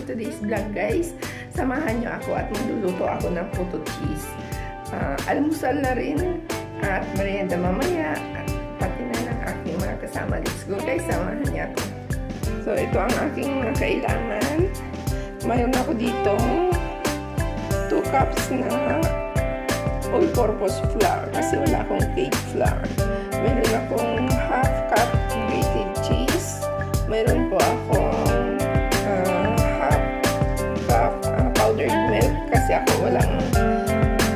today's vlog, guys. Samahan nyo ako at magluluto ako ng puto cheese. Almusal na rin at merienda mamaya at pati na ng aking mga kasama. Let's go, guys, samahan niyo ako. So ito ang aking mga kailangan. Mayroon ako dito 2 cups na all-purpose flour kasi wala akong cake flour. Meron akong half cup grated cheese. Meron po akong half cup powdered milk kasi ako walang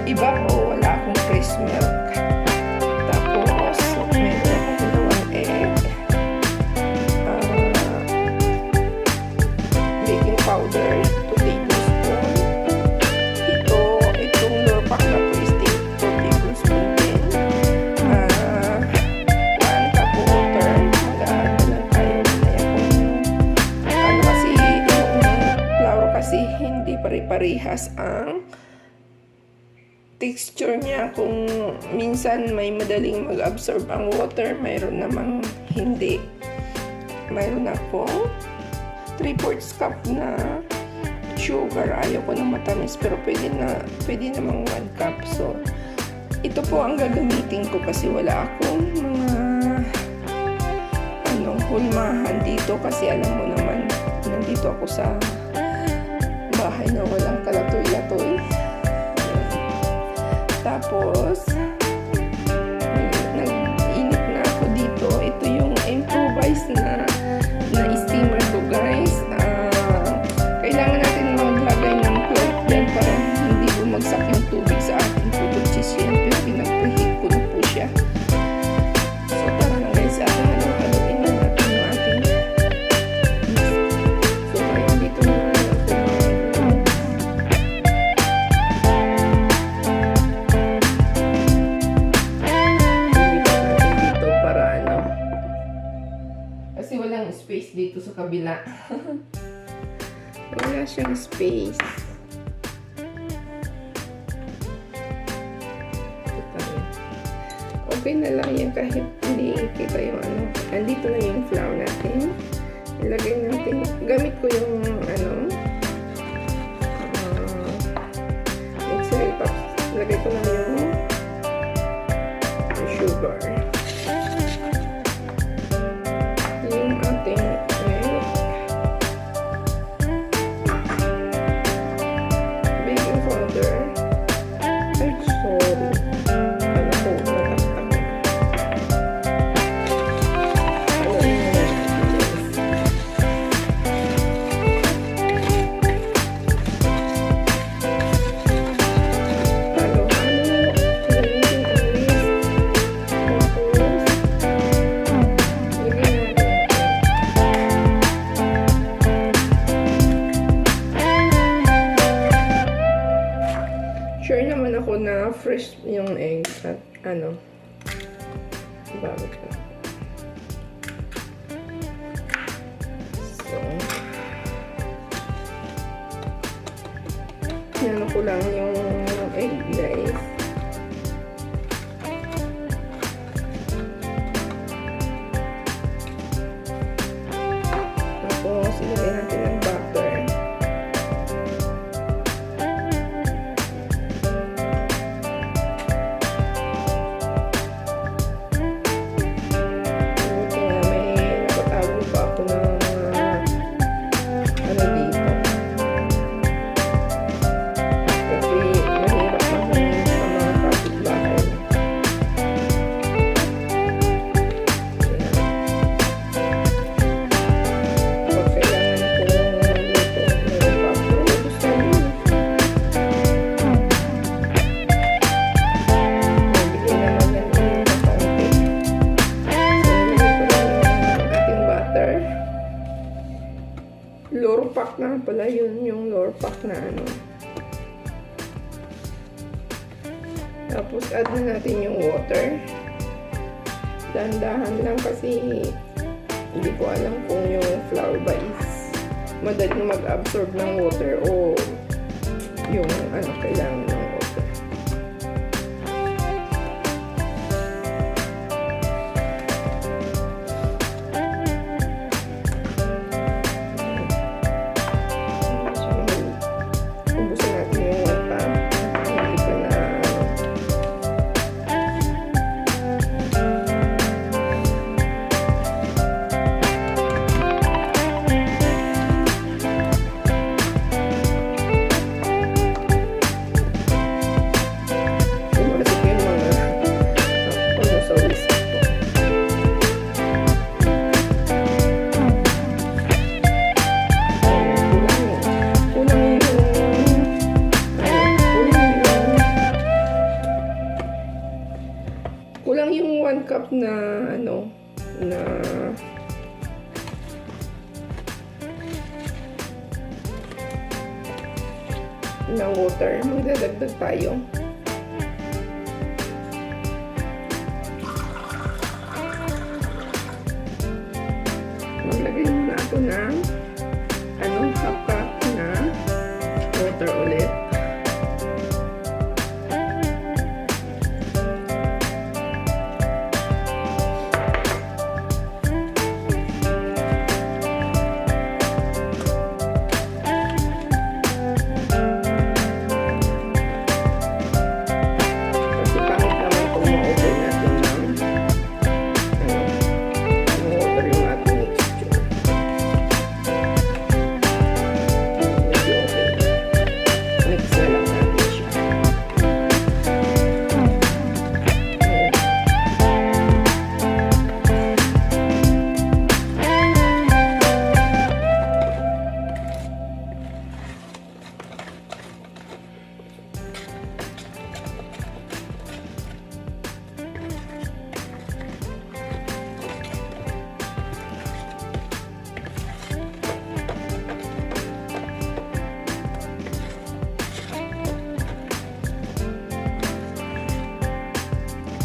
iba po, wala akong fresh milk. Tapos meron akong 1 egg, baking powder 2 tablespoon. Itong lurpak na po is 2 tablespoon din. 1 cup water. Mag-aaral tayo mamaya kung kasi yung flour kasi hindi pare-parehas ang texture niya. Kung minsan may madaling mag-absorb ang water, mayroon namang hindi. Mayroon ako 3/4 cup na sugar. Ayaw ko na matamis pero pwede namang 1 cup. So ito po ang gagamitin ko kasi wala akong mga hulmahan dito kasi alam mo naman nandito ako sa bahay na walang kalatoy-latoy. Tapos nag-init na ako dito. Ito yung improvised na steamer ko, guys. Kailangan natin maglagay ng plate dyan para hindi bumagsak yung tubig sa ating puto cheese. Yan, pero pinag-preheat ko na po siya. So tara na, guys, haluin na natin yung ating so kaya dito na kasi walang space dito sa kabila. Wala siyang space. Okay na lang yan kahit hindi kita yung andito na yung flour natin. Ilagay natin. Gamit ko yung mixer cup. Ilagay ko na yung sugar. Yung ating milk. Baking powder. Ay, sorry. Ano po, nataktak. Sure naman ako na fresh yung egg at bago ka. So, yan ko lang yung egg, guys. Tapos, ilagay natin ng butter. Lorpak na pala yun, yung lorpak na Tapos add na natin yung water. Dahan-dahan lang kasi hindi ko alam kung yung flour ba is madaling mag-absorb ng water o yung kailangan ng water. Kulang yung 1 cup na ano, na water. Magdadagdag tayo. Maglagay muna ako ng half cup na water ulit.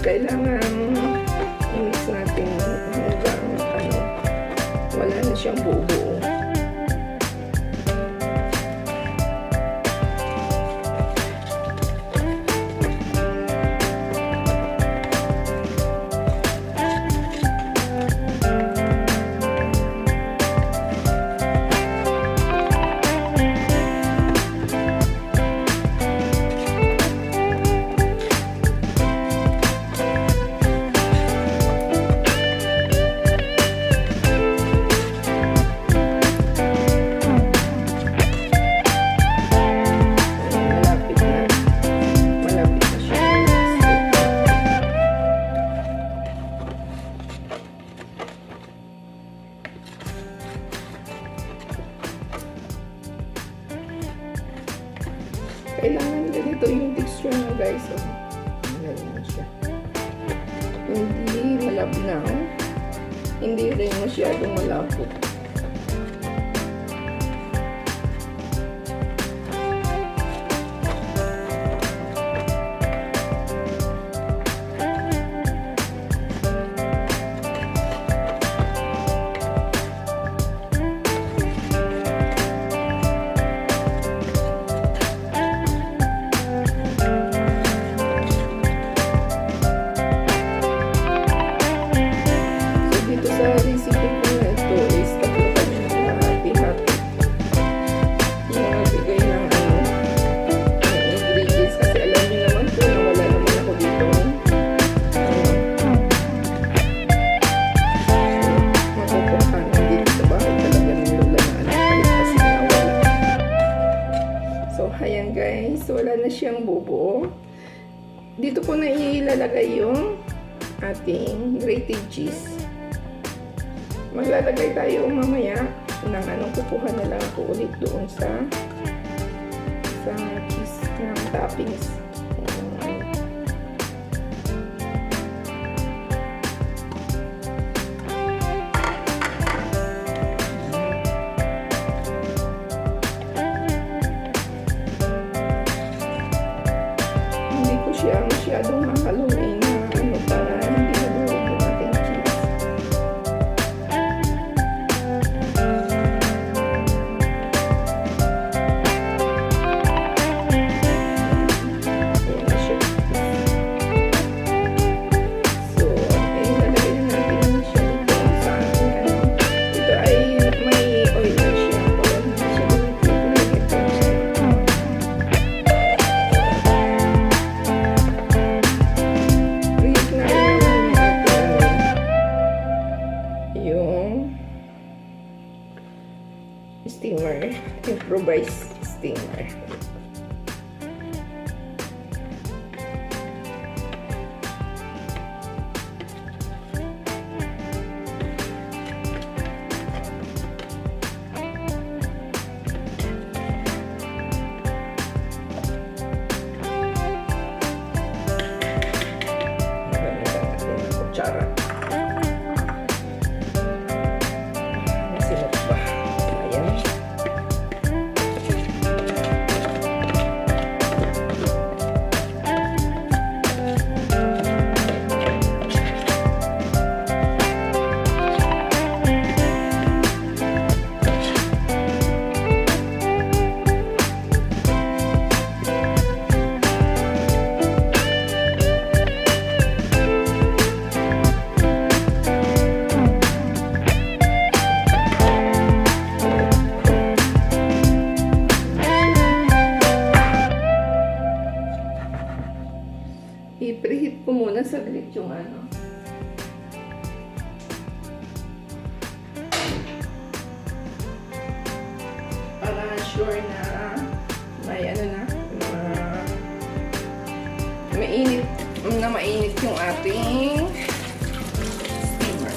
Kailangan i-mix natin hanggang wala na siyang buo-buo. Kailangan ganito yung texture na guys. Ganyan na siya. Hindi malabnaw. Hindi rin masyadong malapot. Wala na siyang bubuo. Dito ko na ilalagay yung ating grated cheese. Maglalagay tayo mamaya ng kukuha na lang ako ulit doon sa cheese ng toppings. Siya masyadong mahaluin na para hindi maduwag yung ating cheese. Ayan na siya. So, ilalagay na natin siya dito sa ito ay may oil na siya. Para hindi siya lumipit siya. Steamer, improvised steamer. kutsara. Masinap ba? Ayan. I-preheat ko muna saglit yung ano. Para sure na may ano na, mainit yung ating steamer.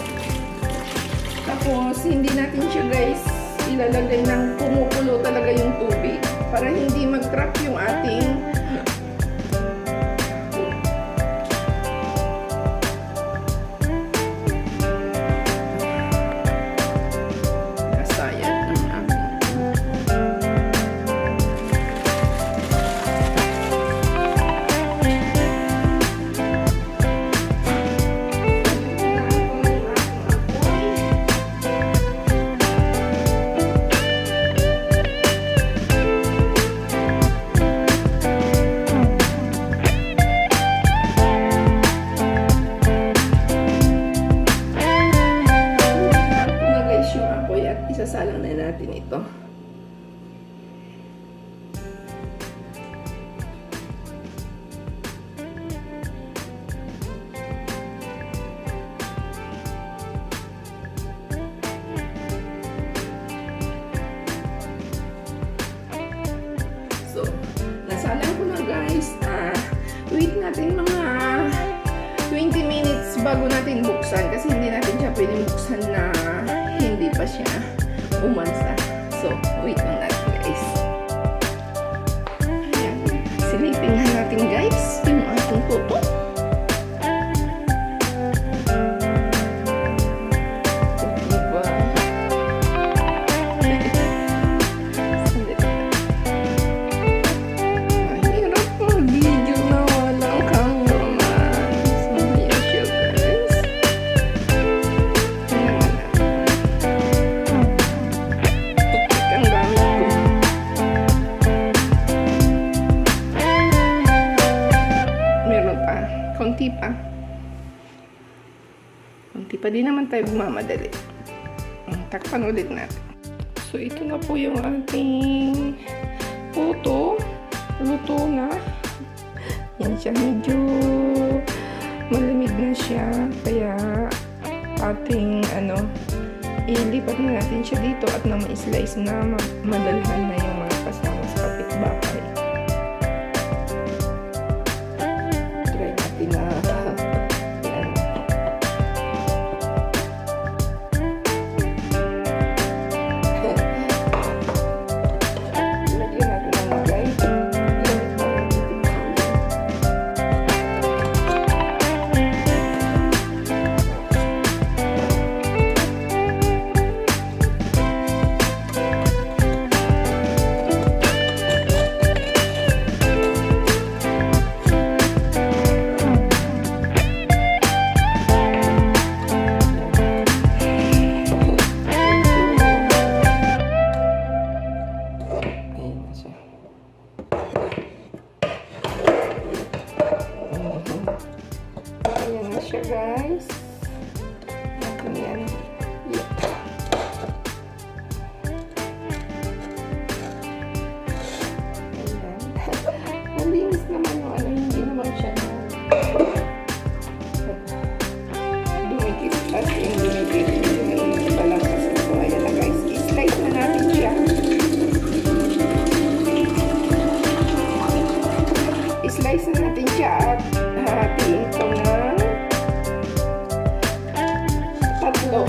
Tapos, hindi natin siya guys ilalagay ng kumukulo talaga yung tubig para hindi mag-crack yung ating isasalang na natin ito. So, nasalang ko na guys. Wait natin mga 20 minutes bago natin buksan kasi hindi natin siya pwedeng buksan na hindi pa siya umansa. So, wait lang natin guys. Ayan. Silipin nga natin guys yung ating puto. Diba? Mahirap mag-video na walang cameraman. So, ayan siya guys. Konti pa. Konti pa. Di naman tayo bumamadali. Takpan ulit natin. So, ito na po yung ating puto. Luto na. Yan siya. Medyo malamig na siya. Kaya ating ilipat na natin siya dito at na ma-slice na madalhan na yung mga kasama sa kapitbahay. Siya guys. Natin yan. Yeah. Ayan. Malinis naman yung hindi naman siya dumikit at yung dumikit yung palang kasi. So, ayan na guys. I-slice na natin siya. I-slice na natin siya at hatiin ito na tatlo.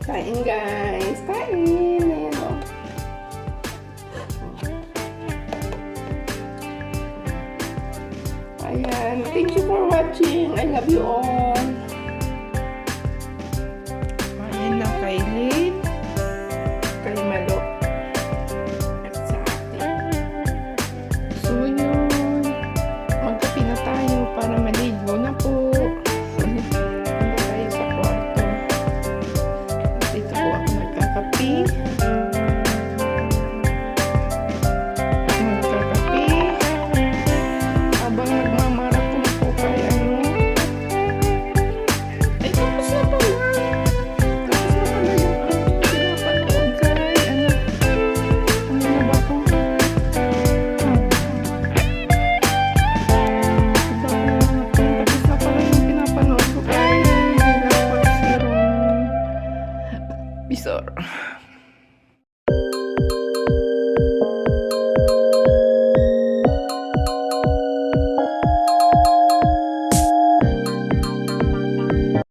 Kain guys, kain. Ayan o. Ayan, thank you for watching. I love you all. Ayan na kay Lynn, kay Malo, at sa atin. So yun, magkape na tayo para maligo na po. Punta tayo sa kwarto. Dito po ako nagkakape. Habang nagmamarathon po kay ano. Ay, tapos na pala. Tapos na pala yung pinapanood kay ano. Ano na ba po? Tapos na pala yung pinapanood ko kay Bisor.